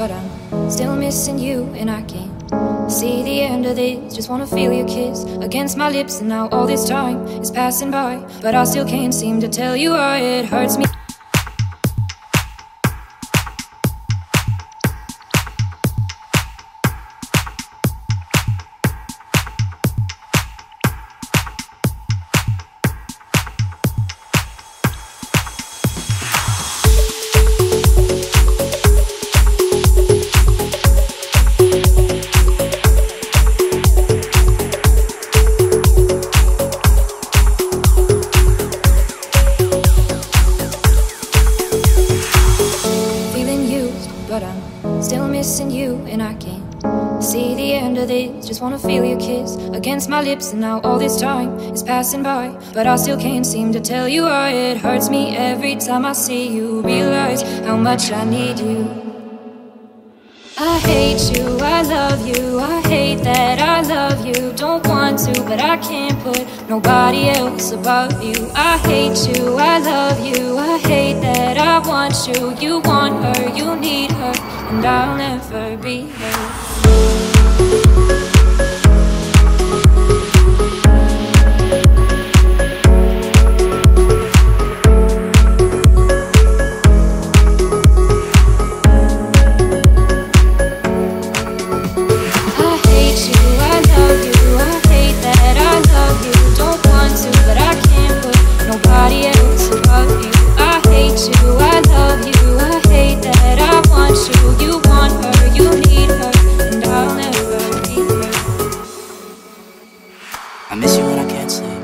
but I'm still missing you, and I can't see the end of this. Just wanna feel your kiss against my lips, and now all this time is passing by, but I still can't seem to tell you why it hurts me. But I'm still missing you, and I can't see the end of this. Just wanna feel your kiss against my lips, and now all this time is passing by, but I still can't seem to tell you why it hurts me every time I see you. Realize how much I need you. I hate you, I love you, I hate that I love you. Don't want to, but I can't put nobody else above you. I hate you, I love you, I hate that I want you. You want her, you need her, and I'll never be her. I miss you when I can't sleep.